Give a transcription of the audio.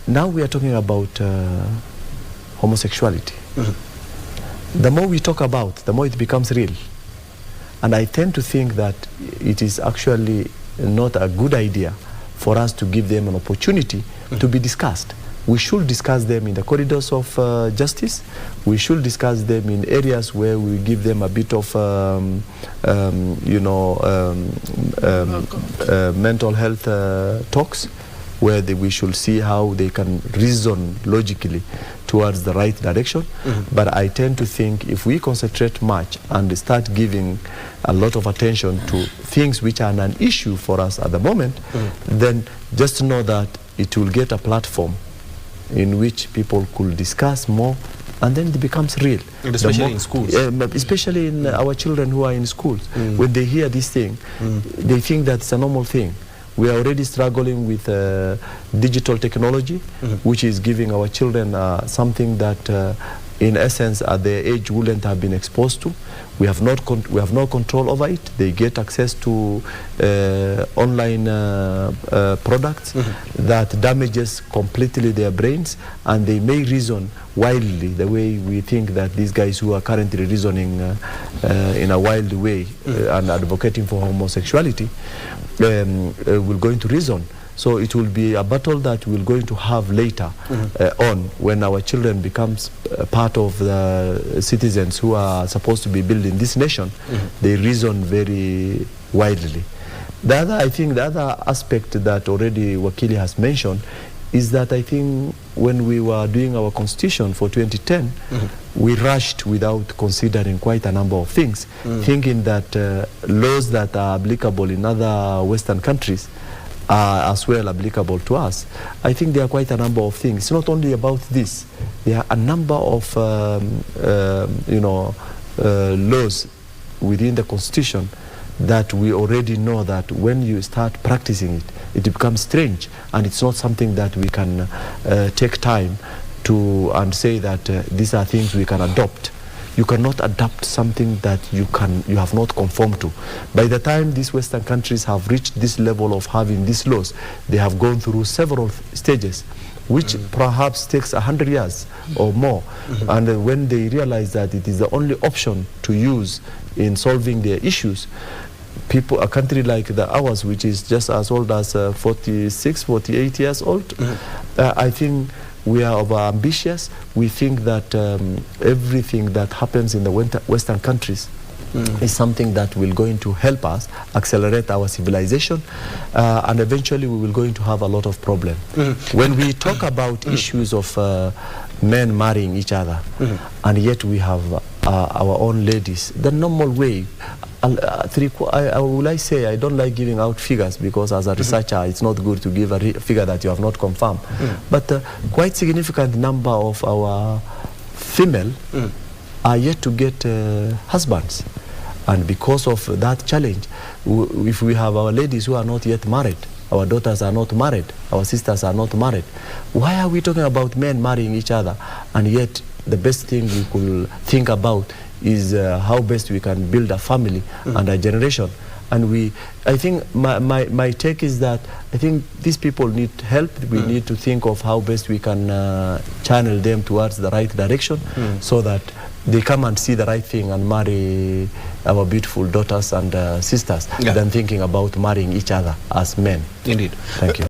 now we are talking about homosexuality. The more we talk about, the more it becomes real. And I tend to think that it is actually not a good idea for us to give them an opportunity to be discussed. We should discuss them in the corridors of justice. We should discuss them in areas where we give them a bit of, mental health talks, where we should see how they can reason logically towards the right direction. But I tend to think if we concentrate much and start giving a lot of attention to things which are an issue for us at the moment, then just know that it will get a platform in which people could discuss more, and then it becomes real. And especially in schools. Especially in our children who are in schools. When they hear this thing, they think that it's a normal thing. We are already struggling with digital technology, which is giving our children something that in essence at their age wouldn't have been exposed to. We have no control over it. They get access to online products that damages completely their brains, and they may reason wildly the way we think that these guys who are currently reasoning in a wild way and advocating for homosexuality will go into reason. So it will be a battle that we're going to have later on, when our children becomes part of the citizens who are supposed to be building this nation. They reason very widely. I think the other aspect that already Wakili has mentioned is that I think when we were doing our constitution for 2010, we rushed without considering quite a number of things, thinking that laws that are applicable in other Western countries are as well applicable to us. I think there are quite a number of things. It's not only about this. There are a number of laws within the constitution that we already know that when you start practicing it, it becomes strange, and it's not something that we can take time to and say that these are things we can adopt. You cannot adapt something that you have not conformed to. By the time these Western countries have reached this level of having these laws, they have gone through several stages, which perhaps takes 100 years or more. And when they realize that it is the only option to use in solving their issues, a country like ours, which is just as old as 46, 48 years old, I think we are over-ambitious. We think that everything that happens in the Western countries is something that will going to help us accelerate our civilization, and eventually we will going to have a lot of problems. When we talk about issues of men marrying each other, and yet we have our own ladies, the normal way, I say I don't like giving out figures, because as a researcher it's not good to give a figure that you have not confirmed. But quite significant number of our female are yet to get husbands. And because of that challenge, if we have our ladies who are not yet married, our daughters are not married, our sisters are not married, why are we talking about men marrying each other? And yet the best thing we could think about is how best we can build a family and a generation. And I think my take is that I think these people need help. We need to think of how best we can channel them towards the right direction, so that they come and see the right thing and marry our beautiful daughters and sisters, than thinking about marrying each other as men. Indeed. Thank you.